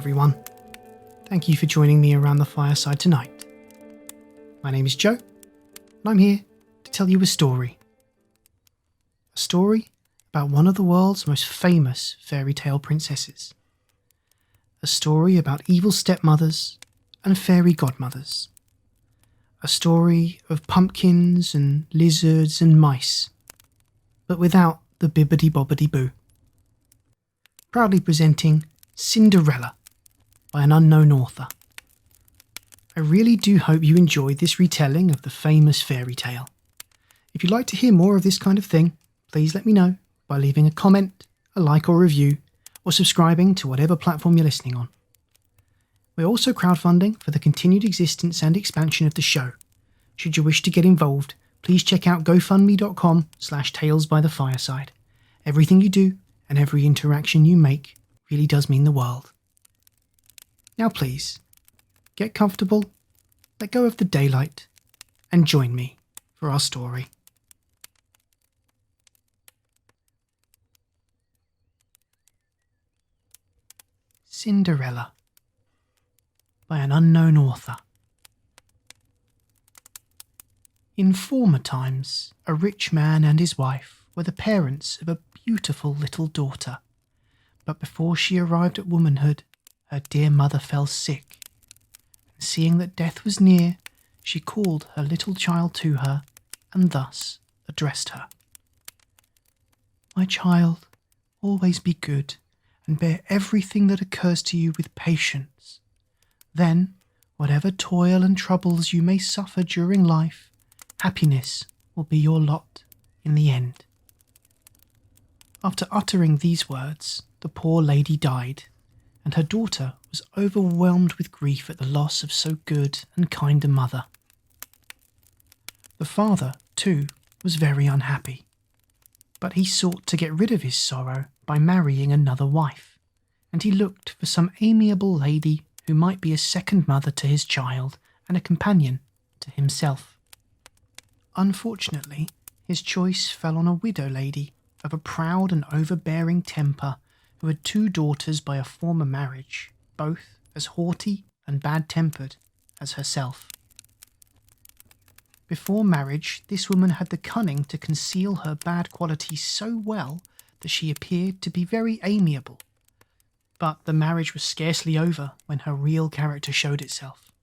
everyone. Thank you for joining me around the fireside tonight. My name is Joe, and I'm here to tell you a story. A story about one of the world's most famous fairy tale princesses. A story about evil stepmothers and fairy godmothers. A story of pumpkins and lizards and mice, but without the bibbiddy bobbiddy boo. Proudly presenting Cinderella by an unknown author. I really do hope you enjoyed this retelling of the famous fairy tale. If you'd like to hear more of this kind of thing, please let me know by leaving a comment, a like or review, or subscribing to whatever platform you're listening on. We're also crowdfunding for the continued existence and expansion of the show. Should you wish to get involved, please check out gofundme.com/talesbythefireside. Everything you do and every interaction you make really does mean the world. Now please, get comfortable, let go of the daylight, and join me for our story. Cinderella by an unknown author. In former times, a rich man and his wife were the parents of a beautiful little daughter. But before she arrived at womanhood, her dear mother fell sick. And seeing that death was near, she called her little child to her and thus addressed her. My child, always be good and bear everything that occurs to you with patience. Then, whatever toil and troubles you may suffer during life, happiness will be your lot in the end. After uttering these words, the poor lady died, and her daughter was overwhelmed with grief at the loss of so good and kind a mother. The father, too, was very unhappy, but he sought to get rid of his sorrow by marrying another wife, and he looked for some amiable lady who might be a second mother to his child and a companion to himself. Unfortunately, his choice fell on a widow lady of a proud and overbearing temper who had 2 daughters by a former marriage, both as haughty and bad-tempered as herself. Before marriage, this woman had the cunning to conceal her bad qualities so well that she appeared to be very amiable. But the marriage was scarcely over when her real character showed itself.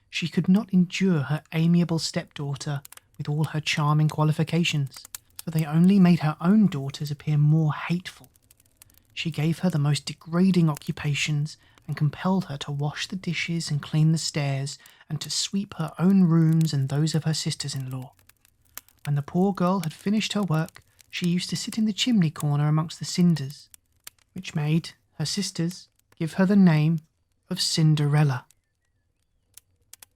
She could not endure her amiable stepdaughter with all her charming qualifications, for they only made her own daughters appear more hateful. She gave her the most degrading occupations and compelled her to wash the dishes and clean the stairs and to sweep her own rooms and those of her sisters-in-law. When the poor girl had finished her work, she used to sit in the chimney corner amongst the cinders, which made her sisters give her the name of Cinderella.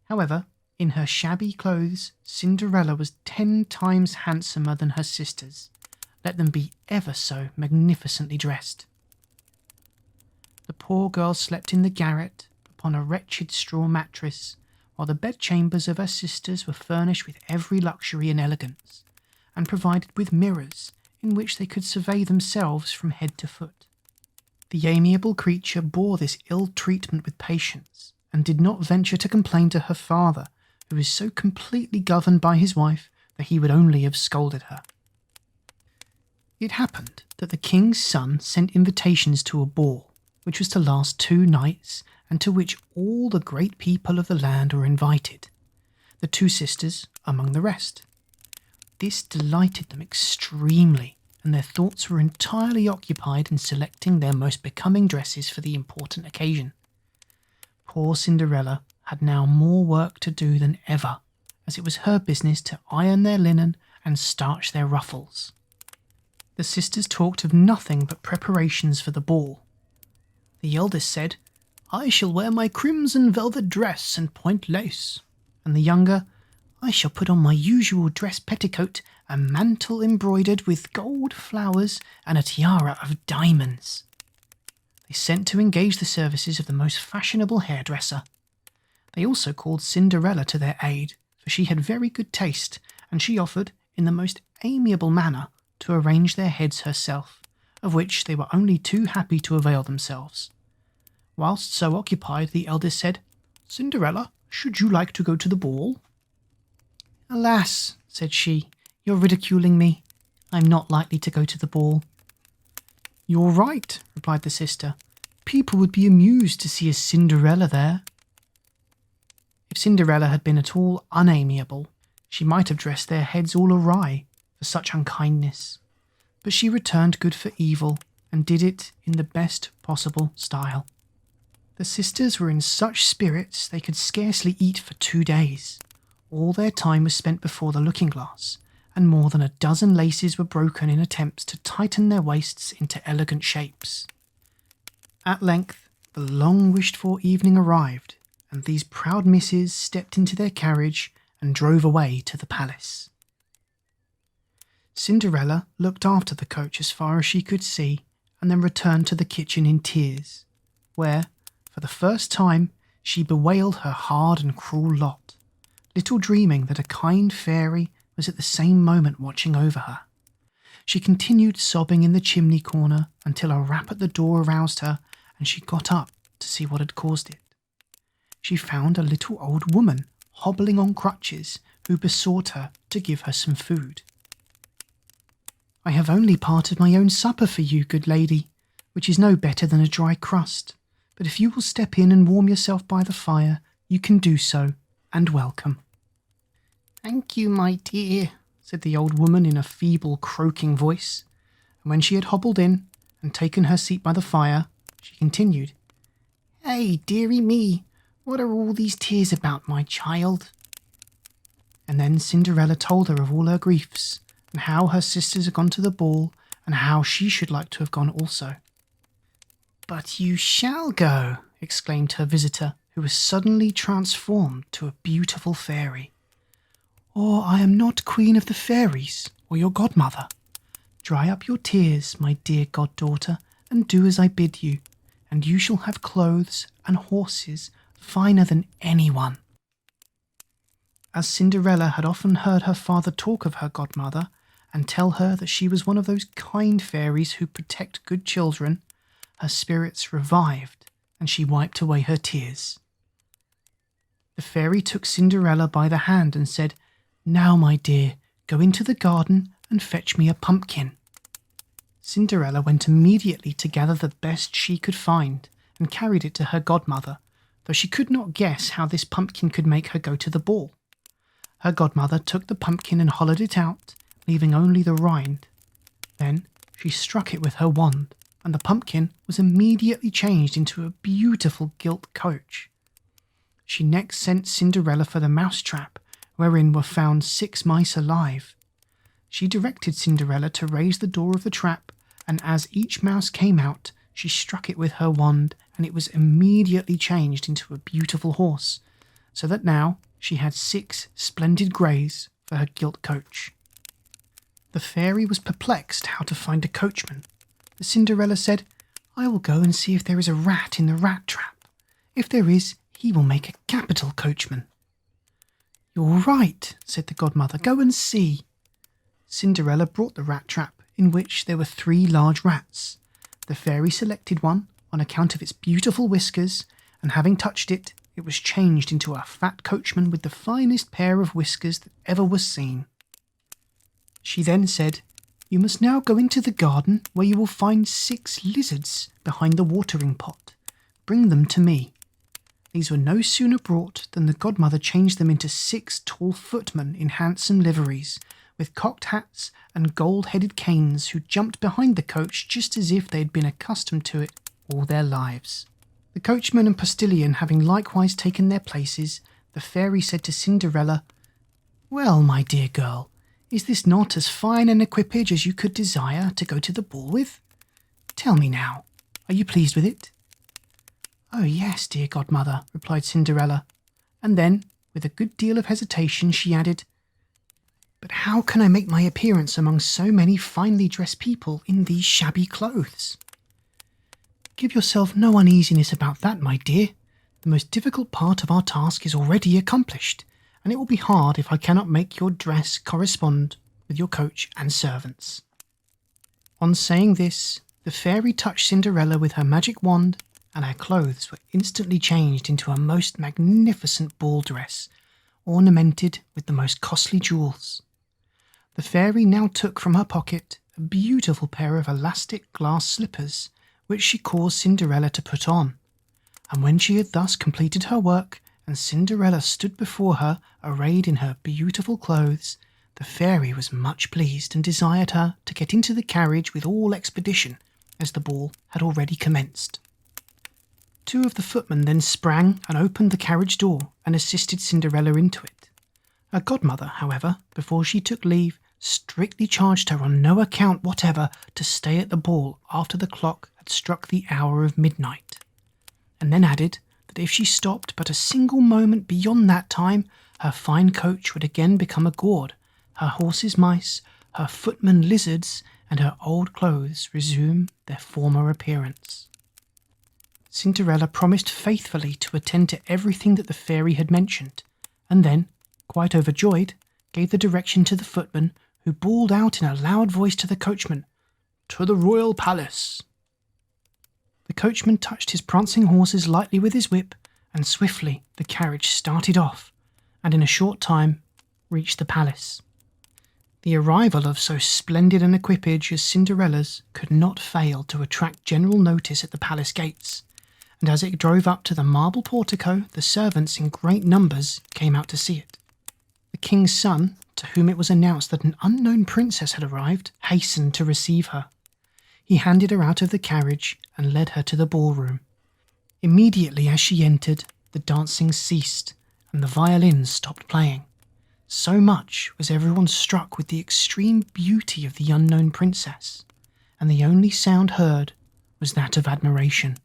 However, in her shabby clothes, Cinderella was 10 times handsomer than her sisters, let them be ever so magnificently dressed. The poor girl slept in the garret upon a wretched straw mattress, while the bedchambers of her sisters were furnished with every luxury and elegance, and provided with mirrors in which they could survey themselves from head to foot. The amiable creature bore this ill treatment with patience, and did not venture to complain to her father, who was so completely governed by his wife that he would only have scolded her. It happened that the king's son sent invitations to a ball, which was to last 2 nights, and to which all the great people of the land were invited, the 2 sisters among the rest. This delighted them extremely, and their thoughts were entirely occupied in selecting their most becoming dresses for the important occasion. Poor Cinderella had now more work to do than ever, as it was her business to iron their linen and starch their ruffles. The sisters talked of nothing but preparations for the ball. The eldest said, "I shall wear my crimson velvet dress and point lace," and the younger, "I shall put on my usual dress petticoat, a mantle embroidered with gold flowers, and a tiara of diamonds." They sent to engage the services of the most fashionable hairdresser. They also called Cinderella to their aid, for she had very good taste, and she offered, in the most amiable manner, to arrange their heads herself, of which they were only too happy to avail themselves. Whilst so occupied, the eldest said, "Cinderella, should you like to go to the ball?" "Alas," said she, "you're ridiculing me. I'm not likely to go to the ball." "You're right," replied the sister. "People would be amused to see a Cinderella there." If Cinderella had been at all unamiable, she might have dressed their heads all awry for such unkindness. But she returned good for evil, and did it in the best possible style. The sisters were in such spirits they could scarcely eat for 2 days. All their time was spent before the looking-glass, and more than a dozen laces were broken in attempts to tighten their waists into elegant shapes. At length, the long-wished-for evening arrived, and these proud misses stepped into their carriage and drove away to the palace. Cinderella looked after the coach as far as she could see, and then returned to the kitchen in tears, where, for the first time, she bewailed her hard and cruel lot, little dreaming that a kind fairy was at the same moment watching over her. She continued sobbing in the chimney corner until a rap at the door aroused her, and she got up to see what had caused it. She found a little old woman hobbling on crutches, who besought her to give her some food. "I have only parted my own supper for you, good lady, which is no better than a dry crust, but if you will step in and warm yourself by the fire, you can do so, and welcome." "Thank you, my dear," said the old woman in a feeble, croaking voice, and when she had hobbled in and taken her seat by the fire, she continued, "Hey, dearie me, what are all these tears about, my child?" And then Cinderella told her of all her griefs, and how her sisters had gone to the ball, and how she should like to have gone also. "But you shall go," exclaimed her visitor, who was suddenly transformed to a beautiful fairy. "Or I am not queen of the fairies, or your godmother. Dry up your tears, my dear goddaughter, and do as I bid you, and you shall have clothes and horses finer than anyone." As Cinderella had often heard her father talk of her godmother, and tell her that she was one of those kind fairies who protect good children, her spirits revived, and she wiped away her tears. The fairy took Cinderella by the hand and said, "Now, my dear, go into the garden and fetch me a pumpkin." Cinderella went immediately to gather the best she could find, and carried it to her godmother, though she could not guess how this pumpkin could make her go to the ball. Her godmother took the pumpkin and hollowed it out, leaving only the rind. Then she struck it with her wand, and the pumpkin was immediately changed into a beautiful gilt coach. She next sent Cinderella for the mousetrap, wherein were found 6 mice alive. She directed Cinderella to raise the door of the trap, and as each mouse came out, she struck it with her wand, and it was immediately changed into a beautiful horse, so that now she had 6 splendid greys for her gilt coach. The fairy was perplexed how to find a coachman, but Cinderella said, "I will go and see if there is a rat in the rat trap. If there is, he will make a capital coachman." "You're right," said the godmother. "Go and see." Cinderella brought the rat trap, in which there were 3 large rats. The fairy selected one on account of its beautiful whiskers, and having touched it, it was changed into a fat coachman with the finest pair of whiskers that ever was seen. She then said, "You must now go into the garden, where you will find 6 lizards behind the watering pot. Bring them to me." These were no sooner brought than the godmother changed them into 6 tall footmen in handsome liveries, with cocked hats and gold-headed canes, who jumped behind the coach just as if they had been accustomed to it all their lives. The coachman and postilion having likewise taken their places, the fairy said to Cinderella, "Well, my dear girl, is this not as fine an equipage as you could desire to go to the ball with? Tell me now, are you pleased with it?" "Oh yes, dear godmother," replied Cinderella, and then, with a good deal of hesitation, she added, "But how can I make my appearance among so many finely dressed people in these shabby clothes?" "Give yourself no uneasiness about that, my dear. The most difficult part of our task is already accomplished, and it will be hard if I cannot make your dress correspond with your coach and servants." On saying this, the fairy touched Cinderella with her magic wand, and her clothes were instantly changed into a most magnificent ball dress, ornamented with the most costly jewels. The fairy now took from her pocket a beautiful pair of elastic glass slippers, which she caused Cinderella to put on, and when she had thus completed her work, and Cinderella stood before her arrayed in her beautiful clothes, the fairy was much pleased and desired her to get into the carriage with all expedition, as the ball had already commenced. Two of the footmen then sprang and opened the carriage door and assisted Cinderella into it. Her godmother, however, before she took leave, strictly charged her on no account whatever to stay at the ball after the clock had struck the hour of midnight, and then added that if she stopped but a single moment beyond that time, her fine coach would again become a gourd, her horses mice, her footmen lizards, and her old clothes resume their former appearance. Cinderella promised faithfully to attend to everything that the fairy had mentioned, and then, quite overjoyed, gave the direction to the footman, who bawled out in a loud voice to the coachman, "To the royal palace!" The coachman touched his prancing horses lightly with his whip, and swiftly the carriage started off, and in a short time reached the palace. The arrival of so splendid an equipage as Cinderella's could not fail to attract general notice at the palace gates, and as it drove up to the marble portico, the servants in great numbers came out to see it. The king's son, to whom it was announced that an unknown princess had arrived, hastened to receive her. He handed her out of the carriage and led her to the ballroom. Immediately as she entered, the dancing ceased and the violins stopped playing. So much was everyone struck with the extreme beauty of the unknown princess, and the only sound heard was that of admiration.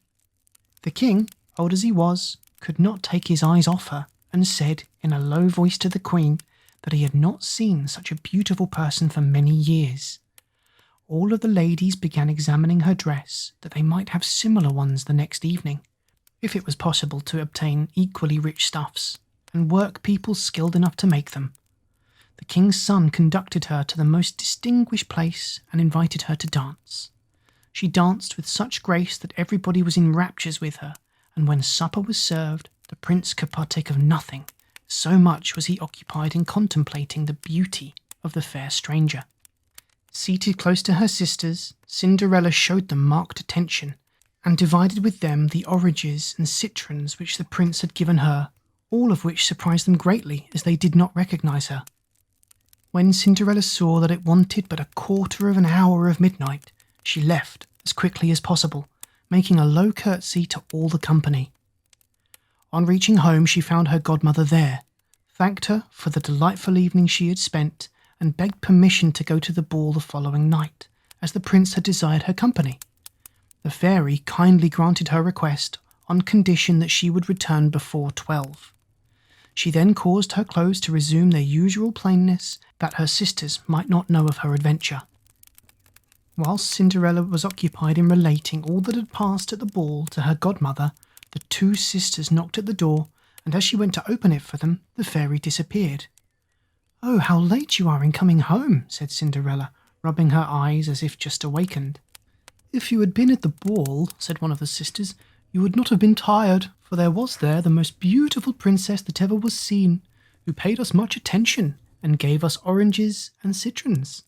The king, old as he was, could not take his eyes off her, and said in a low voice to the queen that he had not seen such a beautiful person for many years. All of the ladies began examining her dress, that they might have similar ones the next evening, if it was possible to obtain equally rich stuffs, and work people skilled enough to make them. The king's son conducted her to the most distinguished place and invited her to dance. She danced with such grace that everybody was in raptures with her, and when supper was served, the prince could partake of nothing, so much was he occupied in contemplating the beauty of the fair stranger. Seated close to her sisters, Cinderella showed them marked attention, and divided with them the oranges and citrons which the prince had given her, all of which surprised them greatly, as they did not recognize her. When Cinderella saw that it wanted but a quarter of an hour of midnight, she left as quickly as possible, making a low curtsy to all the company. On reaching home, she found her godmother there, thanked her for the delightful evening she had spent, and begged permission to go to the ball the following night, as the prince had desired her company. The fairy kindly granted her request on condition that she would return before 12. She then caused her clothes to resume their usual plainness, that her sisters might not know of her adventure. Whilst Cinderella was occupied in relating all that had passed at the ball to her godmother, the two sisters knocked at the door, and as she went to open it for them, the fairy disappeared. "Oh, how late you are in coming home," said Cinderella, rubbing her eyes as if just awakened. "If you had been at the ball," said one of the sisters, "you would not have been tired, for there was there the most beautiful princess that ever was seen, who paid us much attention, and gave us oranges and citrons."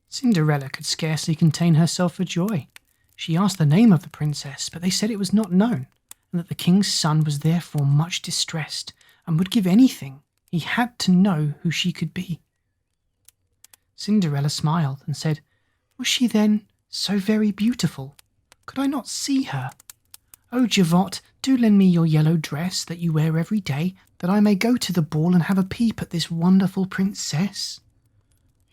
Cinderella could scarcely contain herself for joy. She asked the name of the princess, but they said it was not known, and that the king's son was therefore much distressed, and would give anything. He had to know who she could be. Cinderella smiled and said, "Was she then so very beautiful? Could I not see her? Oh, Javotte, do lend me your yellow dress that you wear every day, that I may go to the ball and have a peep at this wonderful princess."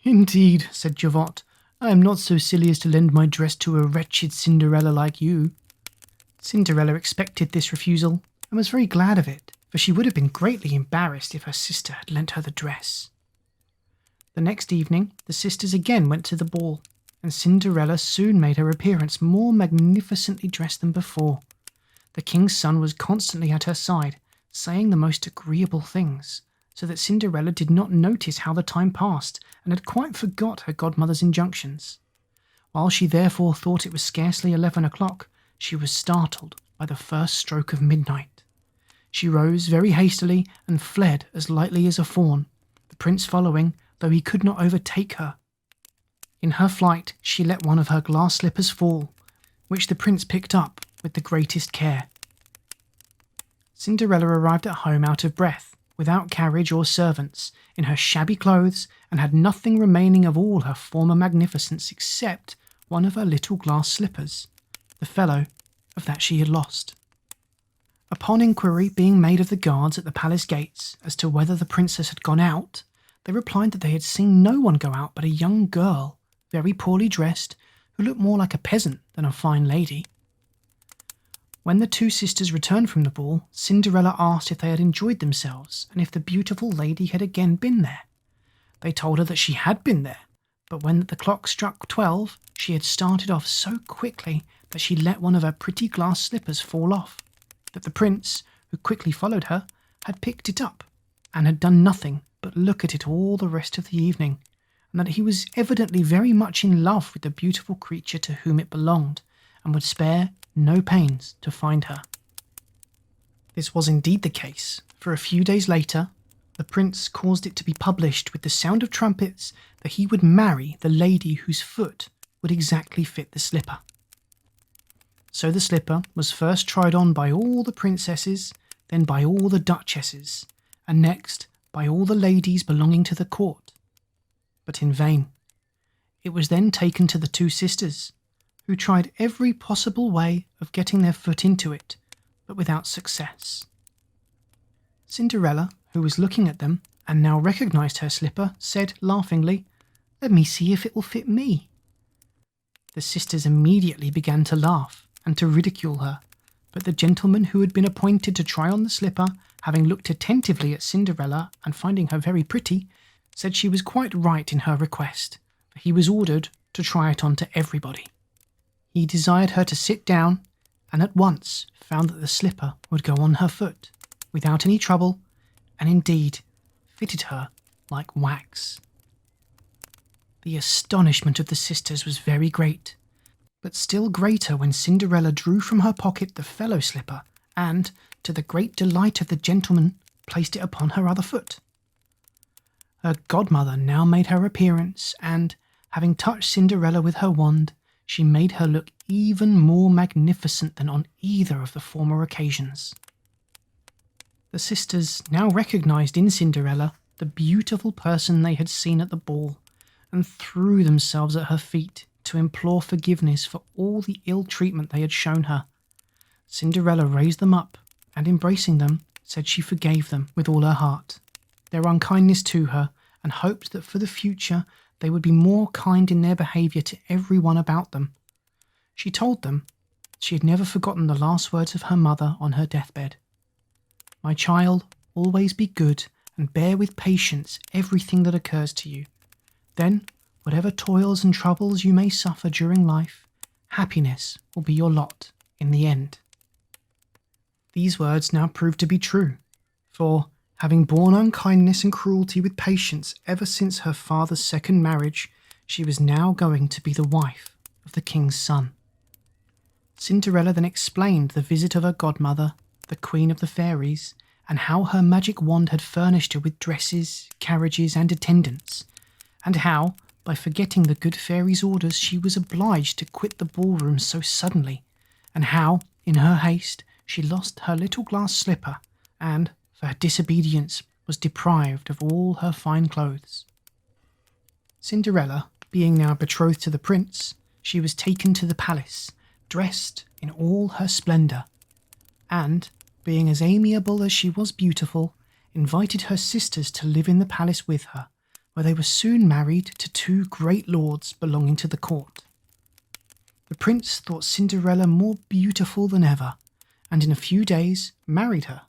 "Indeed," said Javotte, "I am not so silly as to lend my dress to a wretched Cinderella like you." Cinderella expected this refusal, and was very glad of it, for she would have been greatly embarrassed if her sister had lent her the dress. The next evening, the sisters again went to the ball, and Cinderella soon made her appearance more magnificently dressed than before. The king's son was constantly at her side, saying the most agreeable things, so that Cinderella did not notice how the time passed, and had quite forgot her godmother's injunctions. While she therefore thought it was scarcely 11 o'clock, she was startled by the first stroke of midnight. She rose very hastily and fled as lightly as a fawn, the prince following, though he could not overtake her. In her flight she let one of her glass slippers fall, which the prince picked up with the greatest care. Cinderella arrived at home out of breath, without carriage or servants, in her shabby clothes, and had nothing remaining of all her former magnificence except one of her little glass slippers, the fellow of that she had lost. Upon inquiry being made of the guards at the palace gates as to whether the princess had gone out, they replied that they had seen no one go out but a young girl, very poorly dressed, who looked more like a peasant than a fine lady. When the two sisters returned from the ball, Cinderella asked if they had enjoyed themselves and if the beautiful lady had again been there. They told her that she had been there, but when the clock struck 12, she had started off so quickly that she let one of her pretty glass slippers fall off, that the prince, who quickly followed her, had picked it up and had done nothing but look at it all the rest of the evening, and that he was evidently very much in love with the beautiful creature to whom it belonged, and would spare no pains to find her. This was indeed the case, for a few days later, the prince caused it to be published with the sound of trumpets that he would marry the lady whose foot would exactly fit the slipper. So the slipper was first tried on by all the princesses, then by all the duchesses, and next by all the ladies belonging to the court. But in vain. It was then taken to the two sisters, who tried every possible way of getting their foot into it, but without success. Cinderella, who was looking at them and now recognised her slipper, said laughingly, "Let me see if it will fit me." The sisters immediately began to laugh and to ridicule her, but the gentleman who had been appointed to try on the slipper, having looked attentively at Cinderella and finding her very pretty, said she was quite right in her request, for he was ordered to try it on to everybody. He desired her to sit down, and at once found that the slipper would go on her foot, without any trouble, and indeed fitted her like wax. The astonishment of the sisters was very great, but still greater when Cinderella drew from her pocket the fellow slipper, and, to the great delight of the gentleman, placed it upon her other foot. Her godmother now made her appearance, and, having touched Cinderella with her wand, she made her look even more magnificent than on either of the former occasions. The sisters now recognised in Cinderella the beautiful person they had seen at the ball, and threw themselves at her feet to implore forgiveness for all the ill treatment they had shown her. Cinderella raised them up, and embracing them, said she forgave them with all her heart their unkindness to her, and hoped that for the future they would be more kind in their behaviour to every one about them. She told them she had never forgotten the last words of her mother on her deathbed. "My child, always be good, and bear with patience everything that occurs to you. Then, whatever toils and troubles you may suffer during life, happiness will be your lot in the end." These words now proved to be true, for, having borne unkindness and cruelty with patience ever since her father's second marriage, she was now going to be the wife of the king's son. Cinderella then explained the visit of her godmother, the Queen of the Fairies, and how her magic wand had furnished her with dresses, carriages, and attendants, and how, by forgetting the good fairy's orders, she was obliged to quit the ballroom so suddenly, and how, in her haste, she lost her little glass slipper, and, for her disobedience, was deprived of all her fine clothes. Cinderella, being now betrothed to the prince, she was taken to the palace, dressed in all her splendour, and, being as amiable as she was beautiful, invited her sisters to live in the palace with her, where they were soon married to two great lords belonging to the court. The prince thought Cinderella more beautiful than ever, and in a few days married her.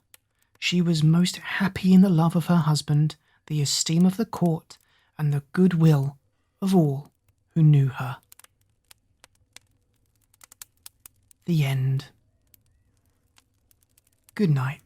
She was most happy in the love of her husband, the esteem of the court, and the goodwill of all who knew her. The end. Good night.